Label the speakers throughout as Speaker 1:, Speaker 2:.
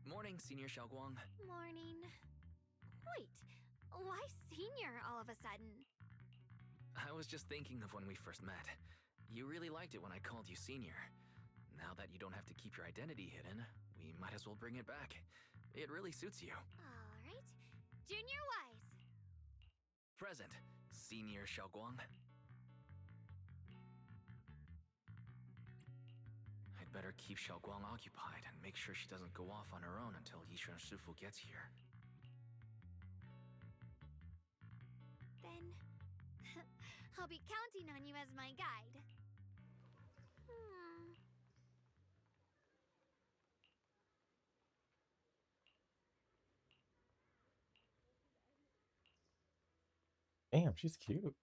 Speaker 1: Morning, Senior Xiaoguang.
Speaker 2: Morning. Wait, why senior all of a sudden?
Speaker 1: I was just thinking of when we first met. You really liked it when I called you Senior. Now that you don't have to keep your identity hidden, we might as well bring it back. It really suits you.
Speaker 2: Alright. Junior Wise.
Speaker 1: Present, Senior Xiaoguang. I'd better keep Xiaoguang occupied and make sure she doesn't go off on her own until Yishan Shifu gets here.
Speaker 2: Then I'll be counting on you as my guide.
Speaker 3: Damn, she's cute.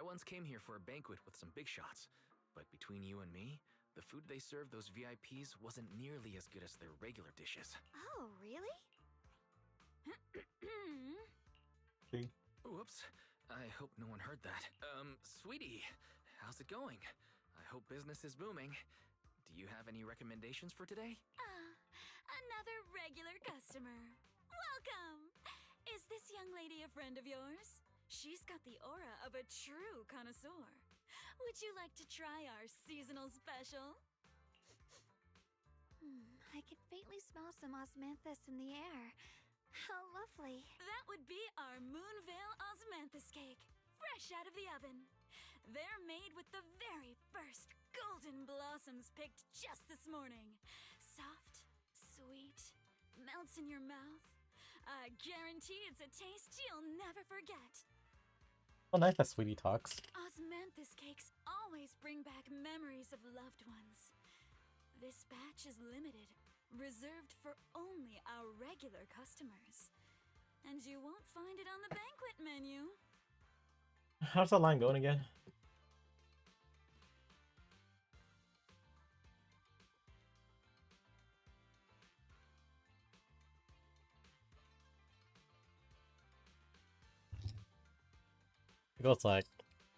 Speaker 1: I once came here for a banquet with some big shots, but between you and me, the food they served those VIPs wasn't nearly as good as their regular dishes.
Speaker 2: Oh, really?
Speaker 3: See?
Speaker 1: Whoops. I hope no one heard that. Sweetie, how's it going? I hope business is booming. Do you have any recommendations for today?
Speaker 4: Another regular customer. Welcome! Is this young lady a friend of yours? She's got the aura of a true connoisseur. Would you like to try our seasonal special?
Speaker 2: I can faintly smell some osmanthus in the air. How lovely.
Speaker 4: That would be our Moonvale Osmanthus cake, fresh out of the oven. They're made with the very first golden blossoms picked just this morning. Soft, sweet, melts in your mouth. I guarantee it's a taste you'll never forget.
Speaker 3: Oh, nice that Sweetie talks.
Speaker 4: Osmanthus cakes always bring back memories of loved ones. This batch is limited, reserved for only our regular customers. And you won't find it on the banquet menu.
Speaker 3: How's that line going again? It goes like,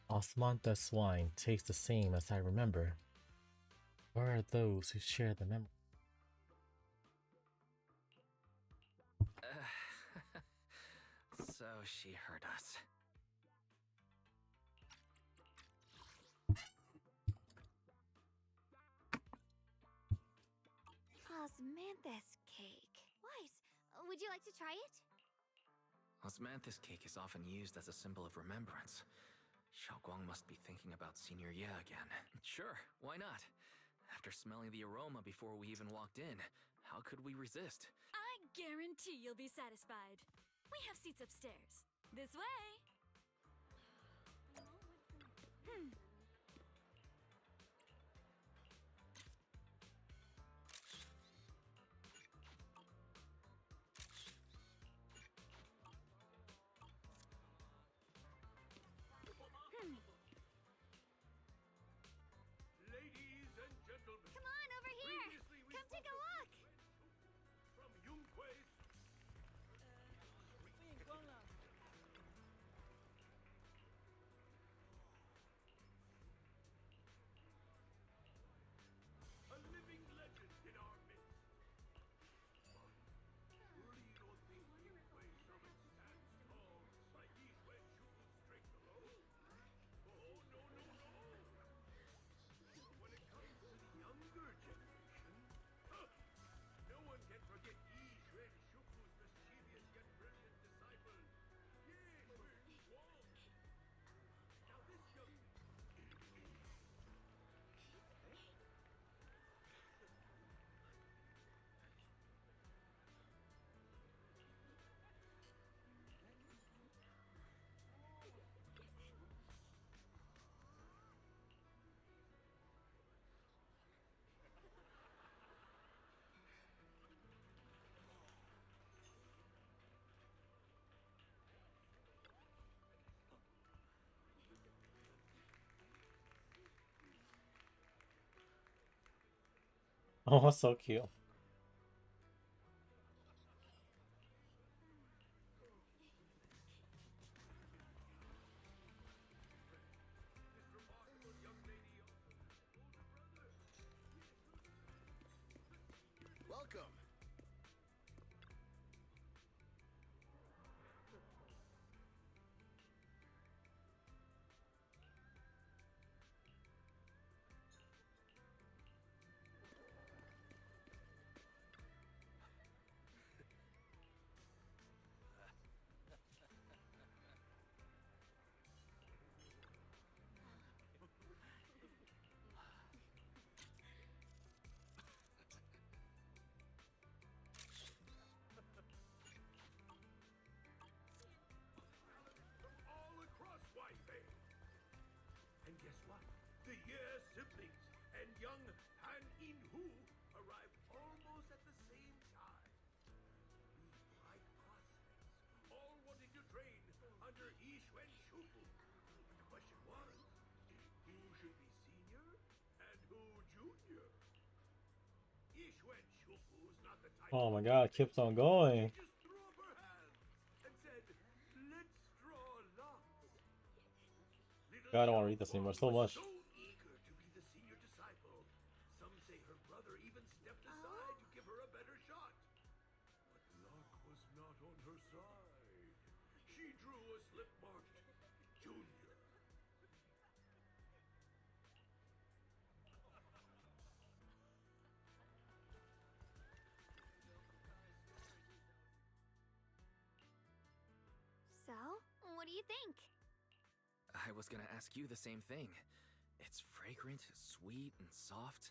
Speaker 3: Osmanthus wine tastes the same as I remember. Where are those who share the memory?
Speaker 1: So she heard us.
Speaker 2: Osmanthus cake. Wise, would you like to try it?
Speaker 1: Osmanthus cake is often used as a symbol of remembrance. Xiaoguang must be thinking about Senior Ye again. Sure, why not? After smelling the aroma before we even walked in, how could we resist?
Speaker 4: I guarantee you'll be satisfied. We have seats upstairs. This way.
Speaker 5: Ladies and gentlemen,
Speaker 2: Come on over here.
Speaker 5: previously we
Speaker 2: Come take a
Speaker 5: spoke
Speaker 2: look.
Speaker 5: from Yongkui's
Speaker 3: Oh, so cute.
Speaker 5: This remarkable young lady also has an older brother.
Speaker 6: Welcome.
Speaker 5: From all across Banyue. And guess what? The Ye siblings and young Han In Hu arrived almost at the same time. Three bright prospects, all wanting to train under Yixuan Shufu. But the question was, who should be senior and who junior? Yixuan Shufu's not the type.
Speaker 3: Oh my god, it keeps on going.
Speaker 5: She just threw up her hands and said, "Let's draw lots."
Speaker 3: God, I don't want to read this anymore. So much.
Speaker 5: So eager to be the senior disciple. Some say her brother even stepped aside to give her a better shot. But luck was not on her side. She drew a slip marked Junior.
Speaker 2: So, what do you think?
Speaker 1: I was gonna ask you the same thing. It's fragrant, sweet, and soft.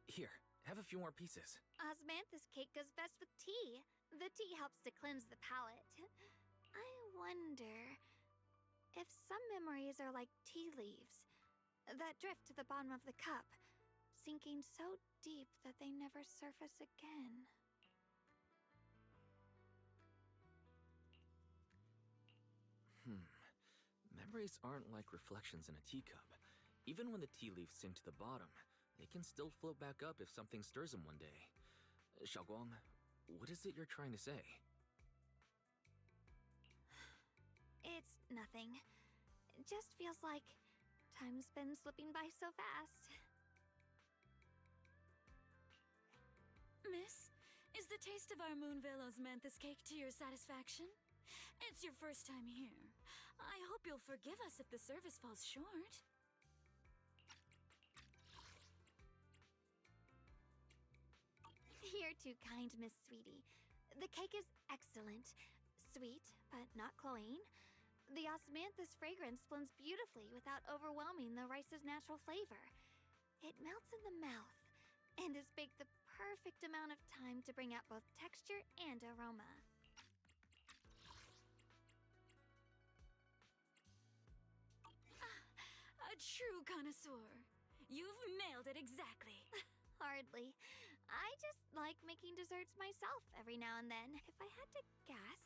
Speaker 1: Here, have a few more pieces.
Speaker 2: Osmanthus cake goes best with tea. The tea helps to cleanse the palate. I wonder if some memories are like tea leaves that drift to the bottom of the cup, sinking so deep that they never surface again.
Speaker 1: Memories aren't like reflections in a teacup. Even when the tea leaves sink to the bottom, they can still float back up if something stirs them one day. Xiaoguang, what is it you're trying to say?
Speaker 2: It's nothing. It just feels like time's been slipping by so fast.
Speaker 4: Miss, is the taste of our Moonvale Osmanthus cake to your satisfaction? It's your first time here. I hope you'll forgive us if the service falls short.
Speaker 2: You're too kind, Miss Sweetie. The cake is excellent. Sweet, but not cloying. The osmanthus fragrance blends beautifully without overwhelming the rice's natural flavor. It melts in the mouth and is baked the perfect amount of time to bring out both texture and aroma.
Speaker 4: A true connoisseur. You've nailed it exactly.
Speaker 2: Hardly. I just like making desserts myself every now and then. If I had to guess,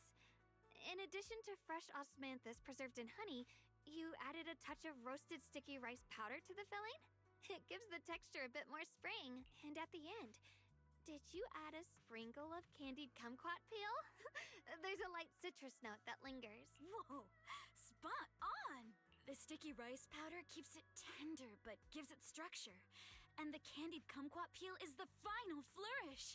Speaker 2: in addition to fresh osmanthus preserved in honey, you added a touch of roasted sticky rice powder to the filling? It gives the texture a bit more spring. And at the end, did you add a sprinkle of candied kumquat peel? There's a light citrus note that lingers.
Speaker 4: Whoa, spot on! The sticky rice powder keeps it tender but gives it structure. And the candied kumquat peel is the final flourish.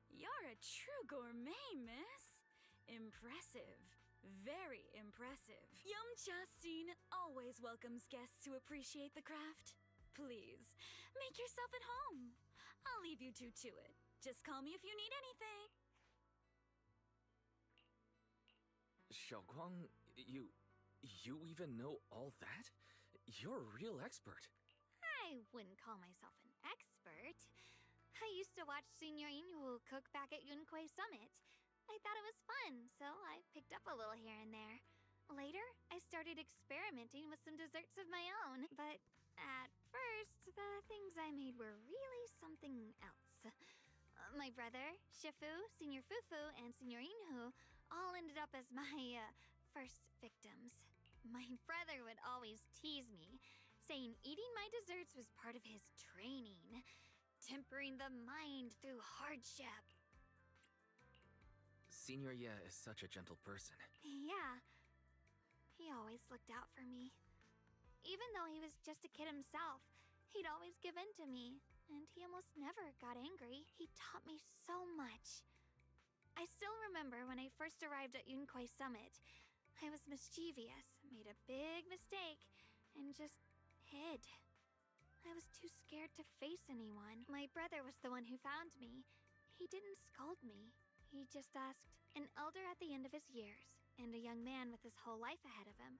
Speaker 4: You're a true gourmet, miss. Impressive. Very impressive. Yumcha Scene always welcomes guests who appreciate the craft. Please, make yourself at home. I'll leave you two to it. Just call me if you need anything.
Speaker 1: Xiaoguang, you even know all that? You're a real expert.
Speaker 2: I wouldn't call myself an expert. I used to watch Senior Inhu cook back at Yunquei Summit. I thought it was fun, so I picked up a little here and there. Later, I started experimenting with some desserts of my own, but at first, the things I made were really something else. My brother, Shifu, Senior Fufu, and Senior Inhu all ended up as my first victims. My brother would always tease me, saying eating my desserts was part of his training. conquering the mind through hardship.
Speaker 1: Senior Ye is such a gentle person.
Speaker 2: Yeah, he always looked out for me. Even though he was just a kid himself, he'd always give in to me, and he almost never got angry. He taught me so much. I still remember when I first arrived at Yunkwei Summit. I was mischievous, made a big mistake, and just hid. I was too scared to face anyone. My brother was the one who found me. He didn't scold me. He just asked, an elder at the end of his years, and a young man with his whole life ahead of him,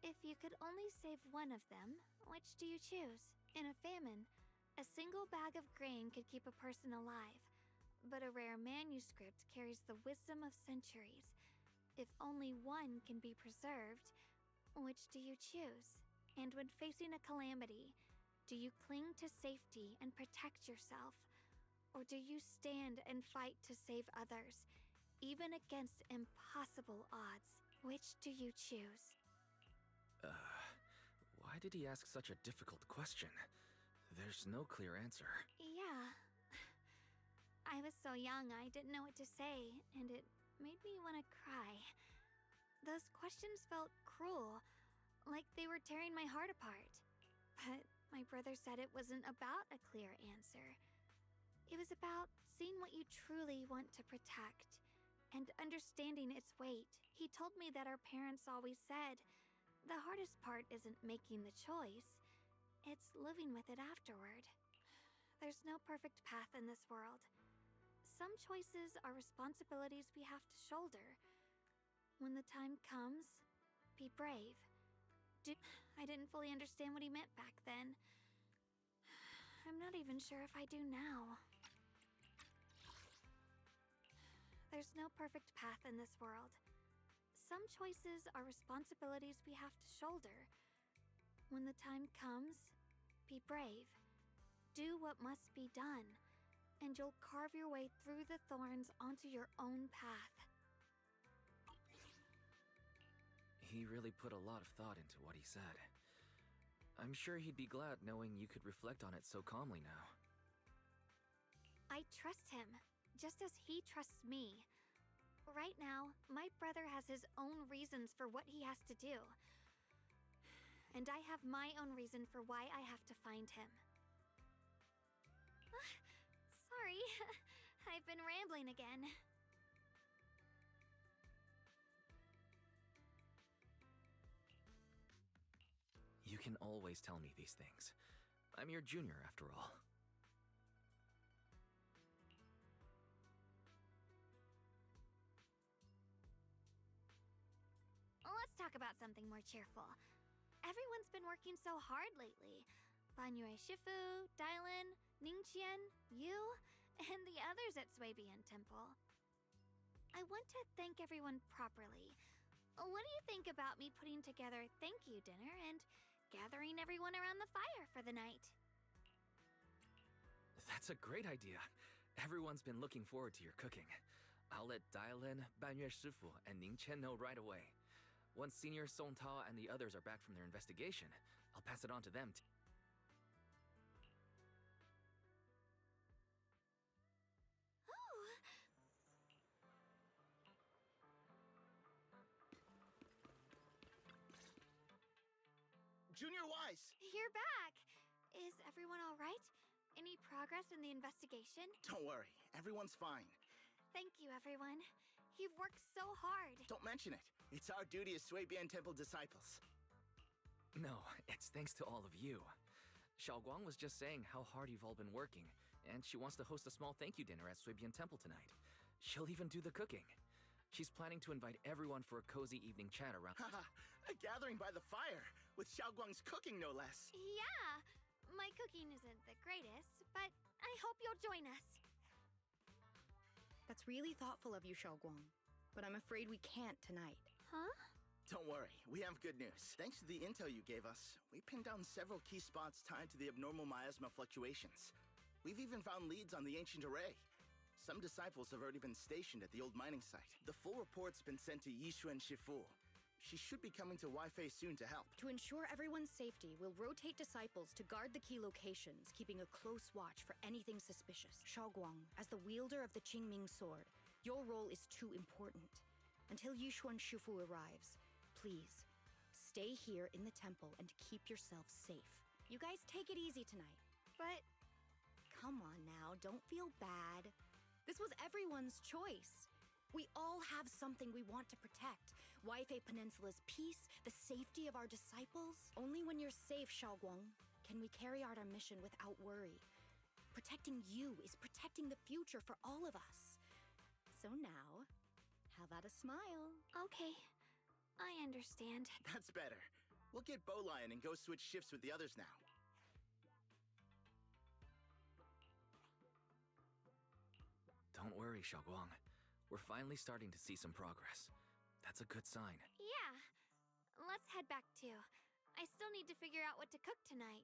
Speaker 2: if you could only save one of them, which do you choose? In a famine, a single bag of grain could keep a person alive, but a rare manuscript carries the wisdom of centuries. If only one can be preserved, which do you choose? And when facing a calamity, do you cling to safety and protect yourself? Or do you stand and fight to save others, even against impossible odds? Which do you choose?
Speaker 1: Why did he ask such a difficult question? There's no clear answer.
Speaker 2: Yeah. I was so young, I didn't know what to say, and it made me want to cry. Those questions felt cruel, like they were tearing my heart apart. But my brother said it wasn't about a clear answer. It was about seeing what you truly want to protect, and understanding its weight. He told me that our parents always said, the hardest part isn't making the choice, it's living with it afterward. There's no perfect path in this world. Some choices are responsibilities we have to shoulder. When the time comes, be brave. I didn't fully understand what he meant back then. I'm not even sure if I do now. There's no perfect path in this world. Some choices are responsibilities we have to shoulder. When the time comes, be brave. Do what must be done, and you'll carve your way through the thorns onto your own path.
Speaker 1: He really put a lot of thought into what he said. I'm sure he'd be glad knowing you could reflect on it so calmly now.
Speaker 2: I trust him, just as he trusts me. Right now, my brother has his own reasons for what he has to do. And I have my own reason for why I have to find him. Sorry, I've been rambling again.
Speaker 1: You can always tell me these things. I'm your junior, after all.
Speaker 2: Let's talk about something more cheerful. Everyone's been working so hard lately. Banyue Shifu, Dylan, Ningqian, you, and the others at Swabian Temple. I want to thank everyone properly. What do you think about me putting together a thank you dinner and gathering everyone around the fire for the night?
Speaker 1: That's a great idea. Everyone's been looking forward to your cooking. I'll let Dylan, Banyue Shifu, and Ningqian know right away. Once Senior Song Tao and the others are back from their investigation, I'll pass it on to them.
Speaker 6: Junior Wise!
Speaker 2: You're back! Is everyone alright? Any progress in the investigation?
Speaker 6: Don't worry, everyone's fine.
Speaker 2: Thank you, everyone. You've worked so hard.
Speaker 6: Don't mention it. It's our duty as Swabian Temple disciples.
Speaker 1: No, it's thanks to all of you. Xiaoguang was just saying how hard you've all been working, and she wants to host a small thank you dinner at Swabian Temple tonight. She'll even do the cooking. She's planning to invite everyone for a cozy evening chat around.
Speaker 6: Haha, a gathering by the fire, with Xiaoguang's cooking no less.
Speaker 2: Yeah, my cooking isn't the greatest, but I hope you'll join us.
Speaker 7: That's really thoughtful of you, Xiaoguang. But I'm afraid we can't tonight.
Speaker 2: Huh?
Speaker 6: Don't worry, we have good news. Thanks to the intel you gave us, we pinned down several key spots tied to the abnormal miasma fluctuations. We've even found leads on the ancient array. Some disciples have already been stationed at the old mining site. The full report's been sent to Yishu and Shifu. She should be coming to Wi-Fi soon to help.
Speaker 7: To ensure everyone's safety, we'll rotate disciples to guard the key locations, keeping a close watch for anything suspicious. Shaoguang, as the wielder of the Qingming sword, your role is too important. Until Yushuan Shufu arrives, please, stay here in the temple and keep yourself safe. You guys take it easy tonight.
Speaker 2: But
Speaker 7: Come on now, don't feel bad. This was everyone's choice. We all have something we want to protect. Wi-Fi Peninsula's peace, the safety of our disciples. Only when you're safe, Shaoguang, can we carry out our mission without worry. Protecting you is protecting the future for all of us. So now, how about a smile?
Speaker 2: okay, I understand.
Speaker 6: That's better. We'll get Bowline and go switch shifts with the others now.
Speaker 1: Don't worry, Xiaoguang. We're finally starting to see some progress. That's a good sign.
Speaker 2: Yeah, let's head back too. I still need to figure out what to cook tonight.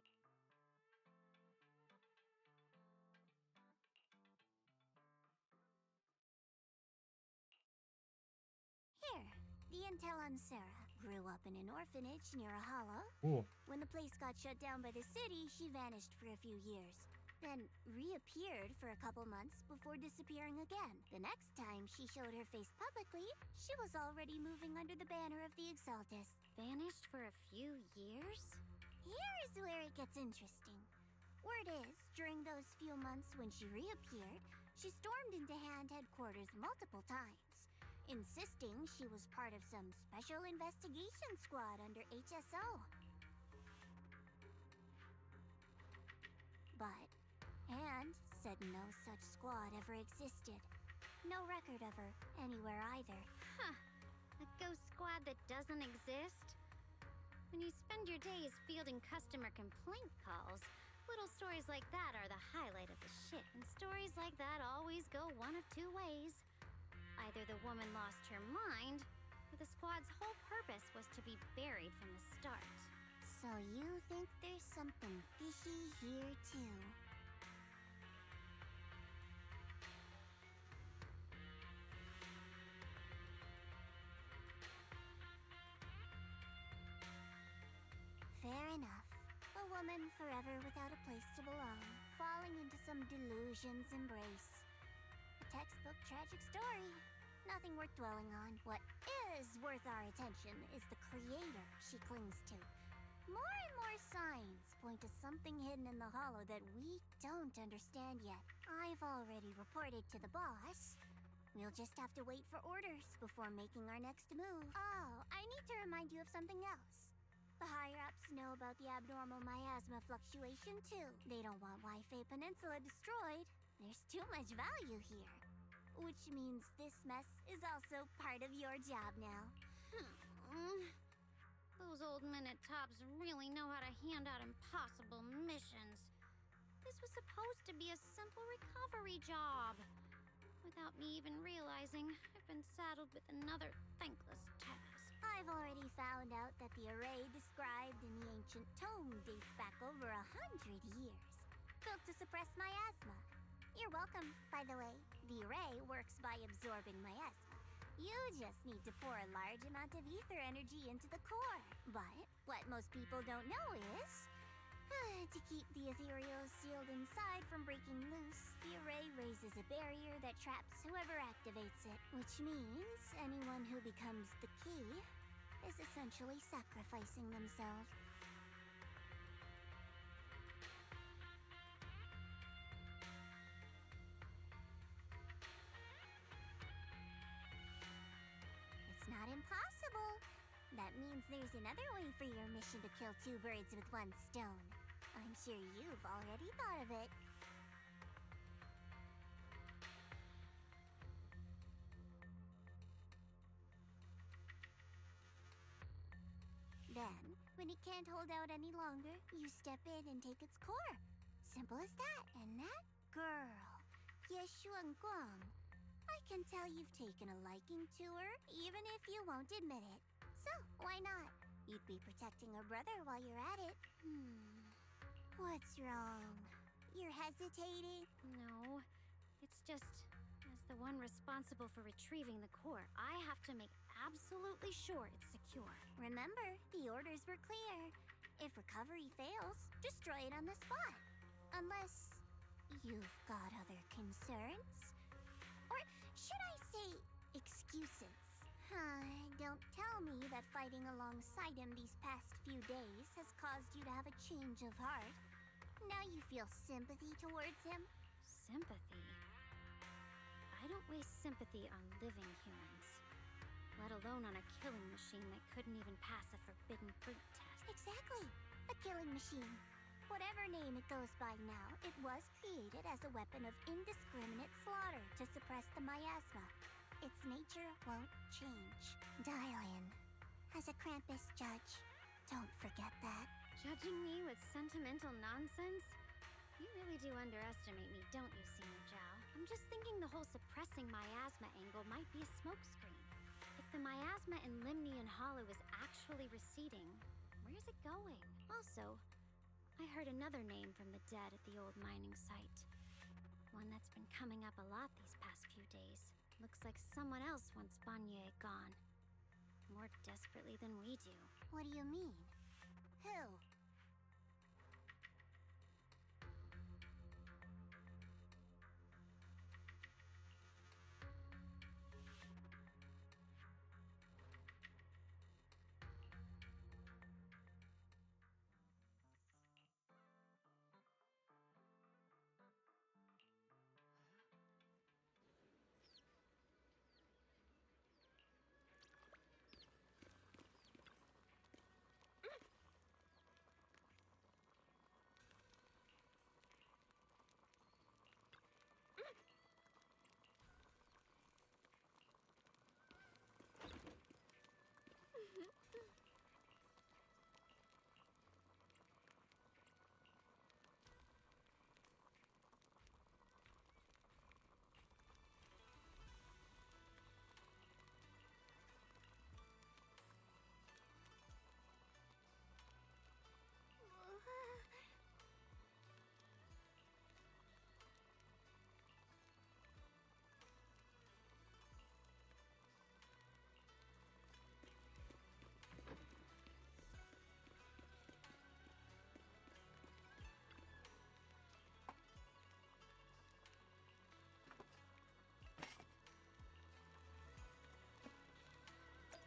Speaker 8: Here, the intel on Sarah. Grew up in an orphanage near a hollow.
Speaker 3: Ooh.
Speaker 8: When the place got shut down by the city, she vanished for a few years. Then reappeared for a couple months before disappearing again. The next time she showed her face publicly, she was already moving under the banner of the Exaltus.
Speaker 9: Vanished for a few years?
Speaker 8: Here's where it gets interesting. Word is, during those few months when she reappeared, she stormed into Hand headquarters multiple times, insisting she was part of some special investigation squad under HSO. But Hand said no such squad ever existed. No record of her anywhere either.
Speaker 9: Huh. A ghost squad that doesn't exist? When you spend your days fielding customer complaint calls, little stories like that are the highlight of the shit. And stories like that always go one of two ways. Either the woman lost her mind, or the squad's whole purpose was to be buried from the start.
Speaker 8: So you think there's something fishy here too? Fair enough. A woman forever without a place to belong, falling into some delusion's embrace. A textbook tragic story. Nothing worth dwelling on. What is worth our attention is the creator she clings to. More and more signs point to something hidden in the hollow that we don't understand yet. I've already reported to the boss. We'll just have to wait for orders before making our next move. Oh, I need to remind you of something else. The higher-ups know about the abnormal miasma fluctuation, too. They don't want Wi-Fi Peninsula destroyed. There's too much value here. Which means this mess is also part of your job now.
Speaker 9: Those old men at Tops really know how to hand out impossible missions. This was supposed to be a simple recovery job. Without me even realizing, I've been saddled with another thankless task.
Speaker 8: I've already found out that the array described in the ancient tome dates back over 100 years. Built to suppress miasma. You're welcome, by the way. The array works by absorbing miasma. You just need to pour a large amount of ether energy into the core. But what most people don't know is, to keep the ethereal sealed inside from breaking loose, the array raises a barrier that traps whoever activates it. Which means anyone who becomes the key is essentially sacrificing themselves. It's not impossible. That means there's another way for your mission to kill two birds with one stone. I'm sure you've already thought of it. Then, when it can't hold out any longer, you step in and take its core. Simple as that. And that girl, Yeshuan Guang, I can tell you've taken a liking to her, even if you won't admit it. So, why not? You'd be protecting her brother while you're at it. What's wrong? You're hesitating?
Speaker 9: No, it's just, as As the one responsible for retrieving the core, I have to make absolutely sure it's secure.
Speaker 8: Remember, the orders were clear. If recovery fails, destroy it on the spot. Unless you've got other concerns? Or should I say, excuses? Don't tell me that fighting alongside him these past few days has caused you to have a change of heart. Now you feel sympathy towards him?
Speaker 9: Sympathy? I don't waste sympathy on living humans, let alone on a killing machine that couldn't even pass a forbidden fruit test.
Speaker 8: Exactly. A killing machine. Whatever name it goes by now, it was created as a weapon of indiscriminate slaughter to suppress the miasma. Its nature won't change. Dial in. As a Krampus judge, don't forget that.
Speaker 9: Judging me with sentimental nonsense? You really do underestimate me, don't you, Senior Zhao? I'm just thinking the whole suppressing miasma angle might be a smokescreen. If the miasma in Limnian Hollow is actually receding, where's it going? Also, I heard another name from the dead at the old mining site. One that's been coming up a lot these past few days. Looks like someone else wants Banyue gone. More desperately than we do.
Speaker 8: What do you mean? Who?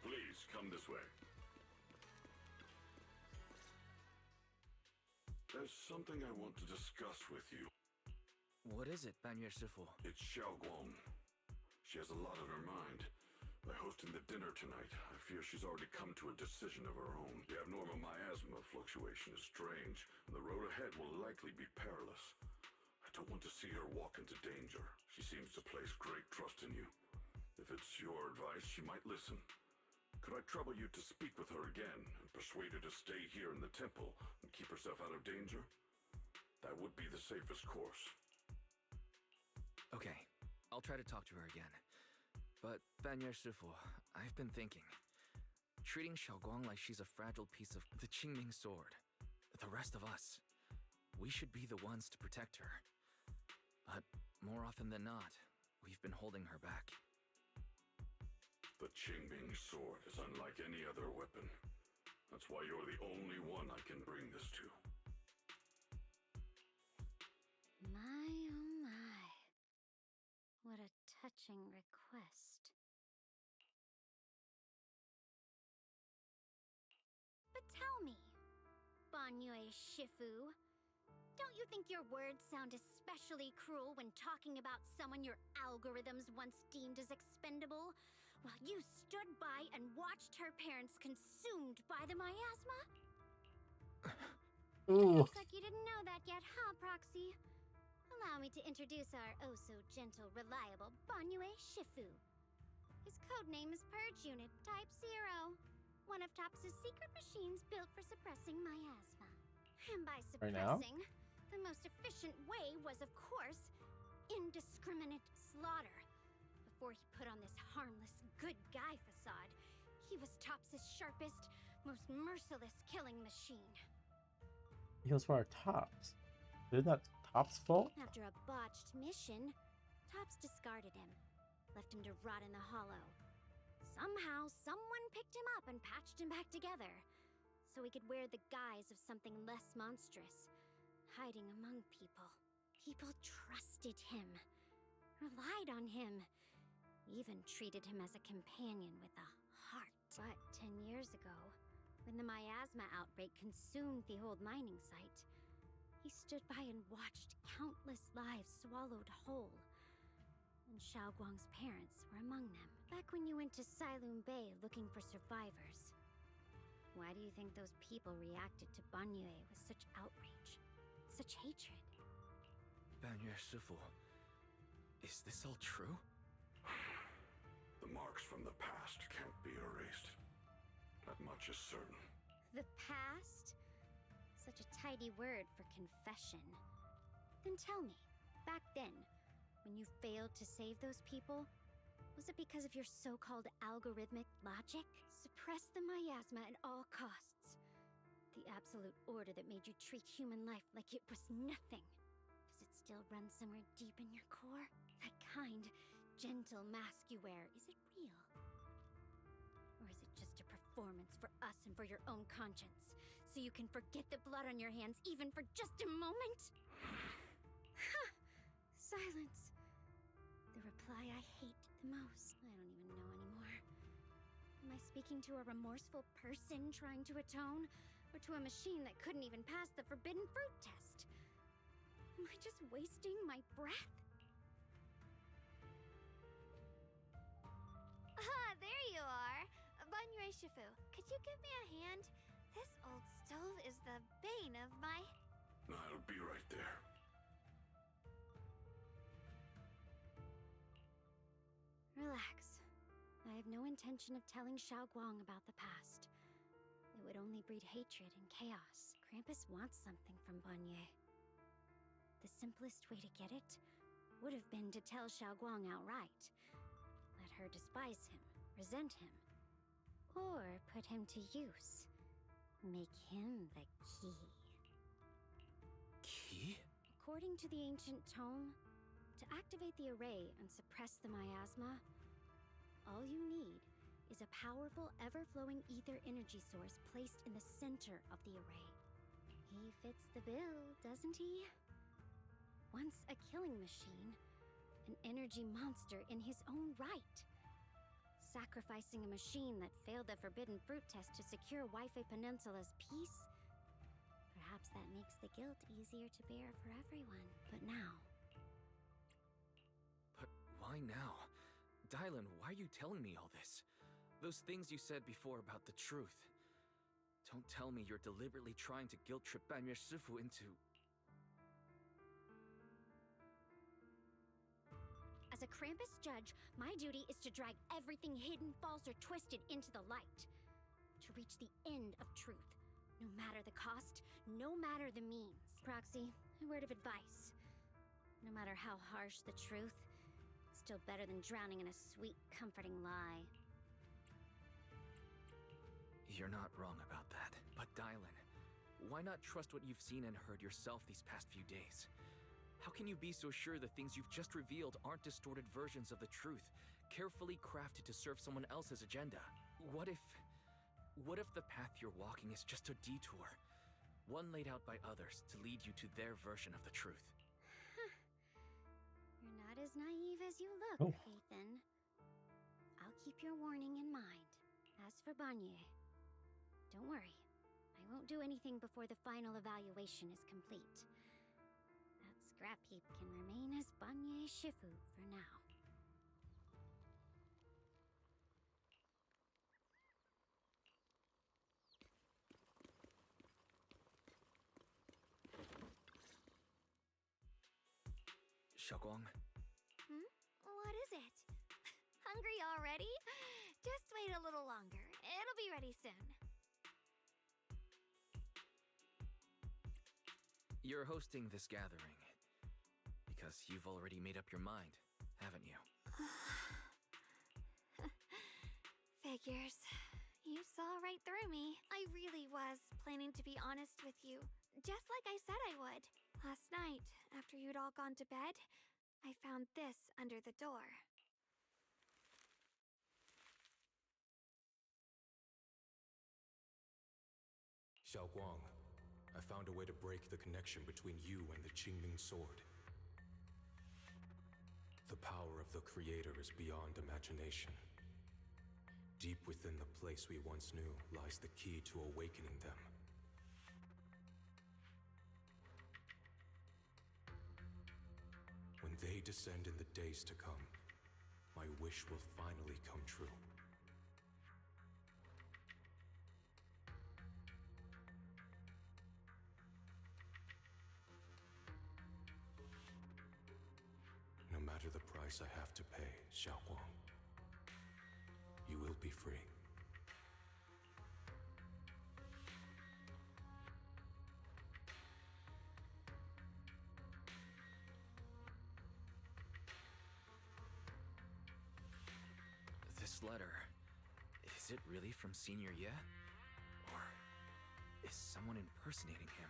Speaker 5: Please, come this way. There's something I want to discuss with you.
Speaker 1: What is it, Banyue Shifu?
Speaker 5: It's Xiaoguang. She has a lot on her mind. By hosting the dinner tonight, I fear she's already come to a decision of her own. The abnormal miasma fluctuation is strange, and the road ahead will likely be perilous. I don't want to see her walk into danger. She seems to place great trust in you. If it's your advice, she might listen. Could I trouble you to speak with her again and persuade her to stay here in the temple and keep herself out of danger? That would be the safest course.
Speaker 1: Okay, I'll try to talk to her again. But, Banyue Shifu, I've been thinking. Treating Xiaoguang like she's a fragile piece of the Qingming sword. The rest of us, we should be the ones to protect her. But more often than not, we've been holding her back.
Speaker 5: The Qingming sword is unlike any other weapon. That's why you're the only one I can bring this to.
Speaker 9: My, oh my. What a touching request. But tell me, Banyue Shifu, don't you think your words sound especially cruel when talking about someone your algorithms once deemed as expendable, while you stood by and watched her parents consumed by the miasma?
Speaker 3: Ooh.
Speaker 9: Looks like you didn't know that yet, huh, Proxy? Allow me to introduce our oh-so-gentle, reliable Banyue Shifu. His codename is Purge Unit Type 0, one of TOPS' secret machines built for suppressing miasma. And by
Speaker 3: Right now?
Speaker 9: suppressing, the most efficient way was, of course, indiscriminate slaughter. Before he put on this harmless, good guy facade, he was TOPS' sharpest, most merciless killing machine.
Speaker 3: He was for our tops. Isn't that tops' fault?
Speaker 9: After a botched mission, Tops discarded him, left him to rot in the hollow. Somehow, someone picked him up and patched him back together, so he could wear the guise of something less monstrous, hiding among people. People trusted him, relied on him, even treated him as a companion with a heart. But 10 years ago, when the miasma outbreak consumed the old mining site, he stood by and watched countless lives swallowed whole. And Xiaoguang's parents were among them. Back when you went to Silum Bay looking for survivors, why do you think those people reacted to Banyue with such outrage, such hatred?
Speaker 1: Banyue Shifu, is this all true?
Speaker 5: The marks from the past can't be erased. That much is certain.
Speaker 9: The past? Such a tidy word for confession. Then tell me, back then, when you failed to save those people, was it because of your so-called algorithmic logic? Suppress the miasma at all costs. The absolute order that made you treat human life like it was nothing. Does it still run somewhere deep in your core? That kind, gentle mask you wear, is it real? Or is it just a performance for us and for your own conscience, so you can forget the blood on your hands even for just a moment? Silence. The reply I hate the most. I don't even know anymore. Am I speaking to a remorseful person trying to atone, or to a machine that couldn't even pass the forbidden fruit test? Am I just wasting my breath?
Speaker 2: Ah, there you are. Banyue Shifu, could you give me a hand? This old stove is the bane of my...
Speaker 5: I'll be right there.
Speaker 9: Relax. I have no intention of telling Xiaoguang about the past. It would only breed hatred and chaos. Krampus wants something from Banyue. The simplest way to get it would have been to tell Xiaoguang outright. Let her despise him, resent him, or put him to use. Make him the key.
Speaker 1: Key?
Speaker 9: According to the ancient tome, to activate the array and suppress the miasma, all you need is a powerful, ever-flowing ether energy source placed in the center of the array. He fits the bill, doesn't he? Once a killing machine, an energy monster in his own right. Sacrificing a machine that failed the forbidden fruit test to secure Waifei Peninsula's peace? Perhaps that makes the guilt easier to bear for everyone. But now...
Speaker 1: But why now? Dylan, why are you telling me all this? Those things you said before about the truth. Don't tell me you're deliberately trying to guilt-trip Banyue Shifu into...
Speaker 9: As a Krampus judge, my duty is to drag everything hidden, false, or twisted into the light. To reach the end of truth. No matter the cost, no matter the means. Proxy, a word of advice. No matter how harsh the truth, it's still better than drowning in a sweet, comforting lie.
Speaker 1: You're not wrong about that. But Dylan, why not trust what you've seen and heard yourself these past few days? How can you be so sure the things you've just revealed aren't distorted versions of the truth, carefully crafted to serve someone else's agenda? What if the path you're walking is just a detour, one laid out by others to lead you to their version of the truth?
Speaker 9: You're not as naive as you look,
Speaker 3: Oh.
Speaker 9: Ethan. I'll keep your warning in mind. As for Banyue, don't worry. I won't do anything before the final evaluation is complete. That scrap heap can remain as Banyue Shifu for now.
Speaker 1: Xiaoguang,
Speaker 2: What is it? Hungry already? Just wait a little longer. It'll be ready soon.
Speaker 1: you're hosting this gathering because you've already made up your mind, haven't you?
Speaker 2: Figures. You saw right through me. I really was planning to be honest with you, just like I said I would. Last night, after you'd all gone to bed, I found this under the door.
Speaker 10: Xiaoguang, I found a way to break the connection between you and the Qingming sword. The power of the Creator is beyond imagination. Deep within the place we once knew lies the key to awakening them. When they descend in the days to come, my wish will finally come true. No matter the price I have to pay, Xiaoguang, you will be free.
Speaker 1: This letter, is it really from Senior Ye? Or is someone impersonating him?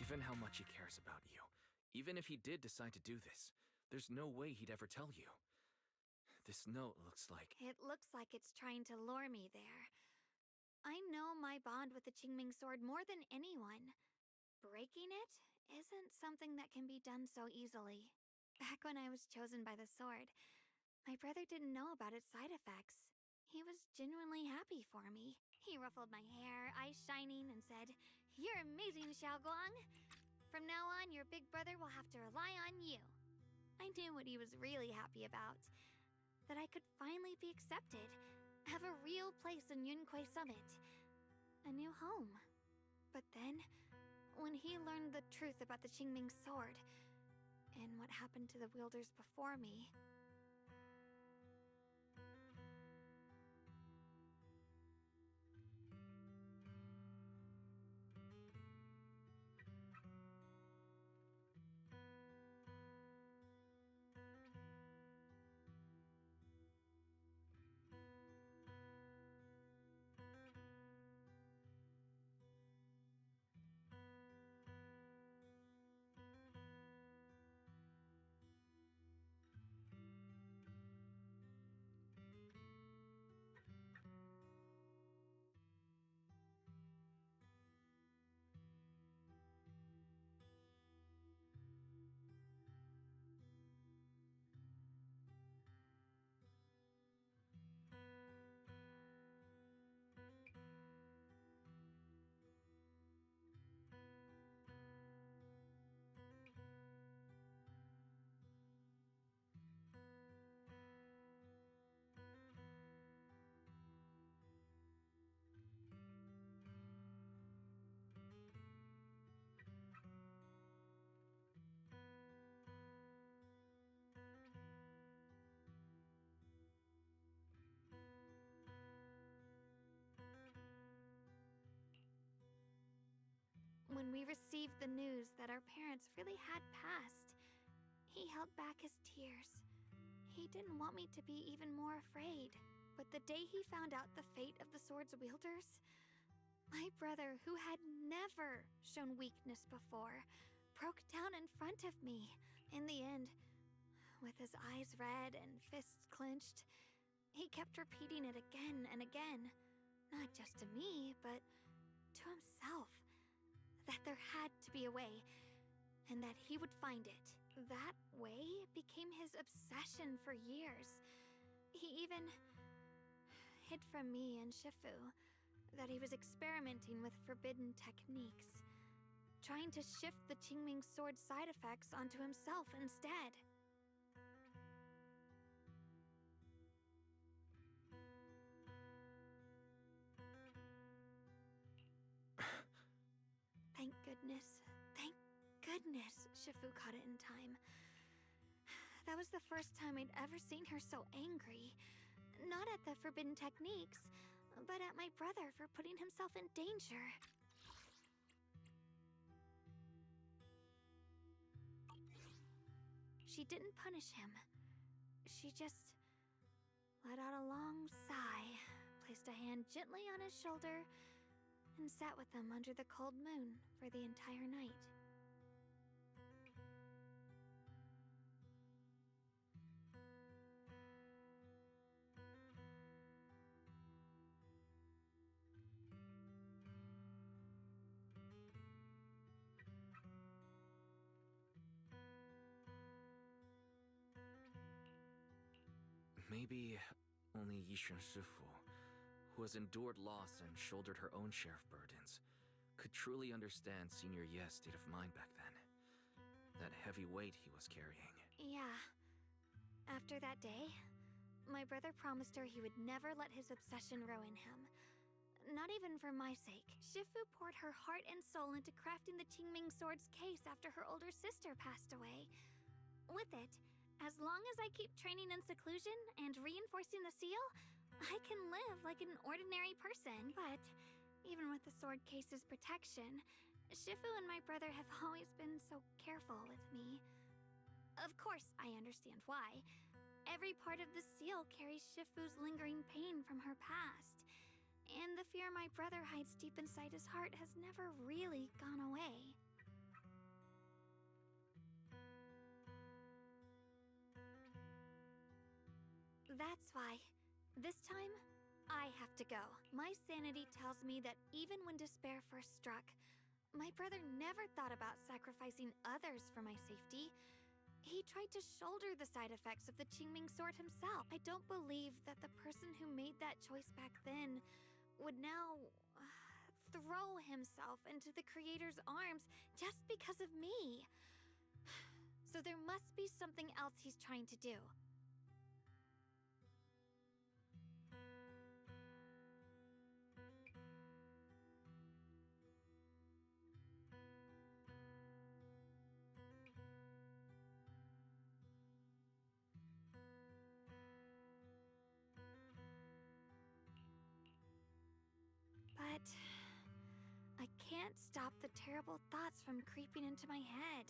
Speaker 1: Given how much he cares about you, even if he did decide to do this, there's no way he'd ever tell you. This note looks like...
Speaker 2: It looks like it's trying to lure me there. I know my bond with the Qingming sword more than anyone. Breaking it isn't something that can be done so easily. Back when I was chosen by the sword, my brother didn't know about its side effects. He was genuinely happy for me. He ruffled my hair, eyes shining, and said, "You're amazing, Xiaoguang. From now on, your big brother will have to rely on you." I knew what he was really happy about. That I could finally be accepted, have a real place in Yunquei Summit, a new home. But then, when he learned the truth about the Qingming sword, and what happened to the wielders before me... believe the news that our parents really had passed. He held back his tears. He didn't want me to be even more afraid. But the day he found out the fate of the sword's wielders, my brother, who had never shown weakness before, broke down in front of me. In the end, with his eyes red and fists clenched, he kept repeating it again and again, not just to me, but to himself, that there had to be a way, and that he would find it. That way became his obsession for years. He even hid from me and Shifu that he was experimenting with forbidden techniques, trying to shift the Qingming sword's side effects onto himself instead. Thank goodness Shifu caught it in time. That was the first time I'd ever seen her so angry. Not at the forbidden techniques, but at my brother for putting himself in danger. She didn't punish him. She just let out a long sigh, placed a hand gently on his shoulder, and sat with him under the cold moon for the entire night.
Speaker 1: Maybe only Yishun Shifu, who has endured loss and shouldered her own share of burdens, could truly understand Senior Ye's state of mind back then. That heavy weight he was carrying.
Speaker 2: Yeah. After that day, my brother promised her he would never let his obsession ruin him. Not even for my sake. Shifu poured her heart and soul into crafting the Qingming sword's case after her older sister passed away. With it, as long as I keep training in seclusion and reinforcing the seal, I can live like an ordinary person. But even with the sword case's protection, Shifu and my brother have always been so careful with me. Of course, I understand why. Every part of the seal carries Shifu's lingering pain from her past. And the fear my brother hides deep inside his heart has never really gone away. That's why, this time, I have to go. My sanity tells me that even when despair first struck, my brother never thought about sacrificing others for my safety. He tried to shoulder the side effects of the Qingming sword himself. I don't believe that the person who made that choice back then would now throw himself into the Creator's arms just because of me. So there must be something else he's trying to do. But I can't stop the terrible thoughts from creeping into my head.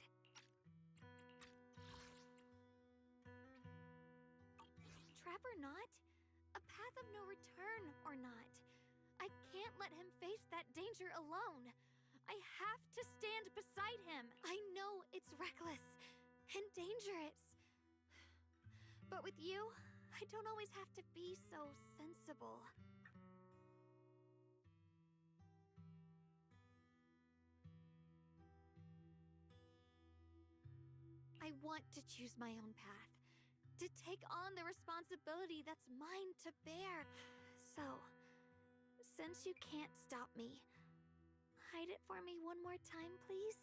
Speaker 2: Trap or not, a path of no return or not, I can't let him face that danger alone. I have to stand beside him. I know it's reckless and dangerous. But with you, I don't always have to be so sensible. I want to choose my own path, to take on the responsibility that's mine to bear. So, since you can't stop me, hide it for me one more time, please?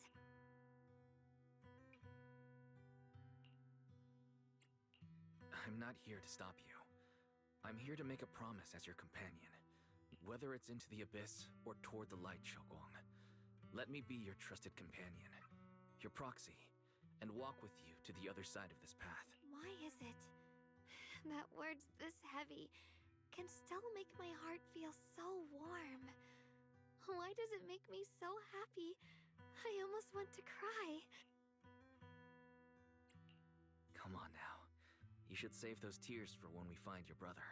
Speaker 1: I'm not here to stop you. I'm here to make a promise as your companion. Whether it's into the abyss or toward the light, Xiaoguang. Let me be your trusted companion, your proxy, and walk with you to the other side of this path.
Speaker 2: Why is it that words this heavy can still make my heart feel so warm? Why does it make me so happy I almost want to cry.
Speaker 1: Come on now. You should save those tears for when we find your brother.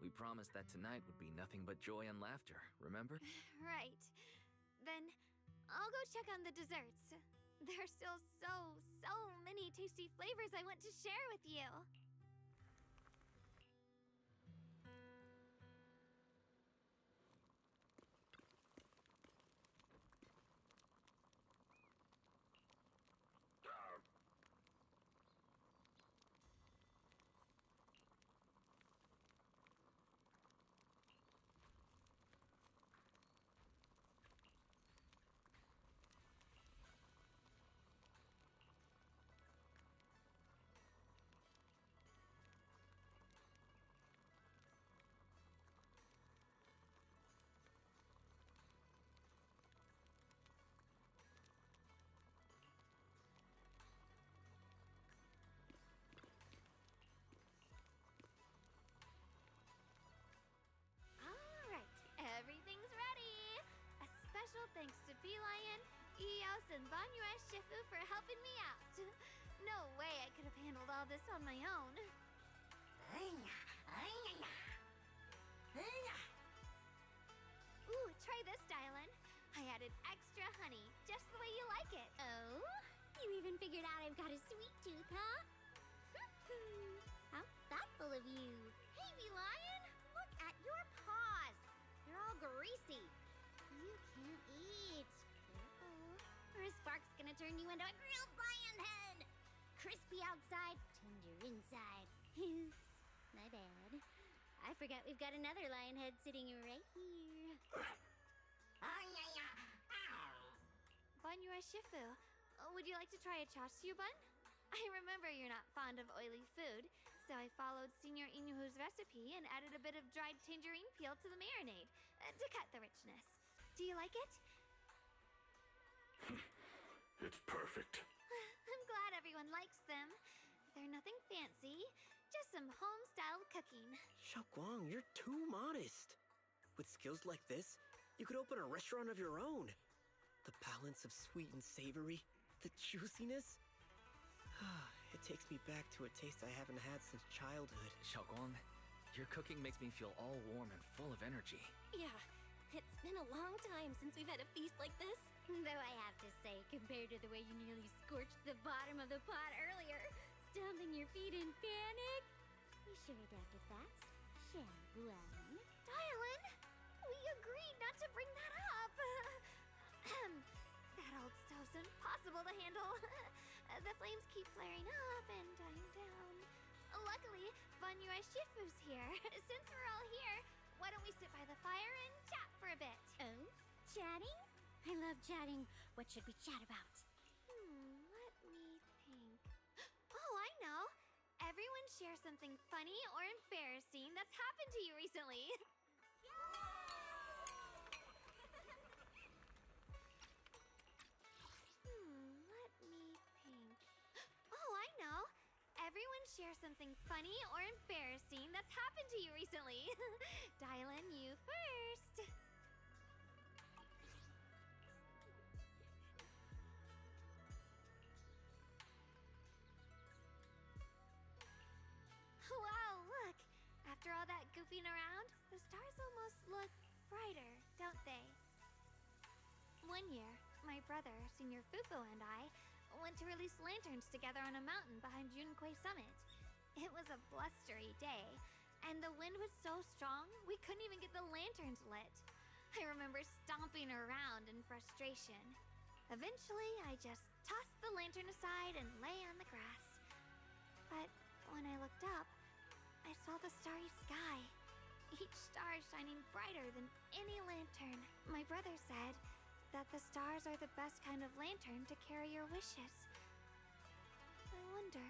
Speaker 1: We promised that tonight would be nothing but joy and laughter, remember?
Speaker 2: Right. Then I'll go check on the desserts. There are still so many tasty flavors I want to share with you. Alright, everything's ready! A special thanks to Bee Lion, Eos, and Banyue Shifu for helping me out. No way I could have handled all this on my own. Ooh, try this, Dylan. I added extra honey, just the way you like it.
Speaker 9: Oh? You even figured out I've got a sweet tooth, huh? How thoughtful of you. Hey, Bee Lion, look at your paws. They're all greasy. You can't eat. Careful. Or a spark's gonna turn you into a grilled lion head. Crispy outside, tender inside. Oops, my bad. I forgot we've got another lion head sitting right here.
Speaker 2: Banyue Shifu, would you like to try a chashu bun? I remember you're not fond of oily food, so I followed Senior Inuhu's recipe and added a bit of dried tangerine peel to the marinade to cut the richness. Do you like it?
Speaker 5: It's perfect.
Speaker 2: I'm glad everyone likes them. They're nothing fancy, just some home-style cooking.
Speaker 11: Xiaoguang, you're too modest. With skills like this, you could open a restaurant of your own. The balance of sweet and savory, the juiciness. It takes me back to a taste I haven't had since childhood.
Speaker 1: Xiaoguang, your cooking makes me feel all warm and full of energy.
Speaker 4: Yeah, it's been a long time since we've had a feast like this.
Speaker 9: Though I have to say, compared to the way you nearly scorched the bottom of the pot earlier, stomping your feet in panic, you sure adapted fast, Xiaoguang.
Speaker 2: Dylan, we agreed not to bring that up. That old stove's impossible to handle. The flames keep flaring up and dying down. Luckily, Banyue Shifu's here. Since we're all here, why don't we sit by the fire and chat for a bit?
Speaker 9: Oh? Chatting? I love chatting. What should we chat about?
Speaker 2: Let me think. Oh, I know. Everyone share something funny or embarrassing that's happened to you recently. Let me think. Oh, I know. Everyone share something funny or embarrassing that's happened to you recently. Dylan, you first. Wow, look! After all that goofing around, the stars almost look brighter, don't they? One year, my brother, Senior Fufu, and I went to release lanterns together on a mountain behind Junkui Summit. It was a blustery day, and the wind was so strong we couldn't even get the lanterns lit. I remember stomping around in frustration. Eventually, I just tossed the lantern aside and lay on the grass. But when I looked up, I saw the starry sky, each star shining brighter than any lantern. My brother said that the stars are the best kind of lantern to carry your wishes. I wonder,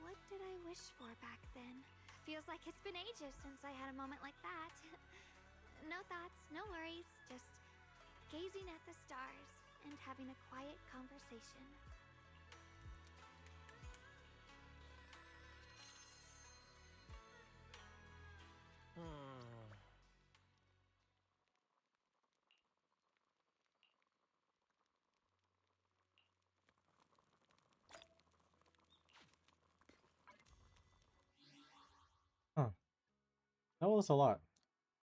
Speaker 2: what did I wish for back then? Feels like it's been ages since I had a moment like that. No thoughts, no worries, just gazing at the stars and having a quiet conversation.
Speaker 3: That was a lot.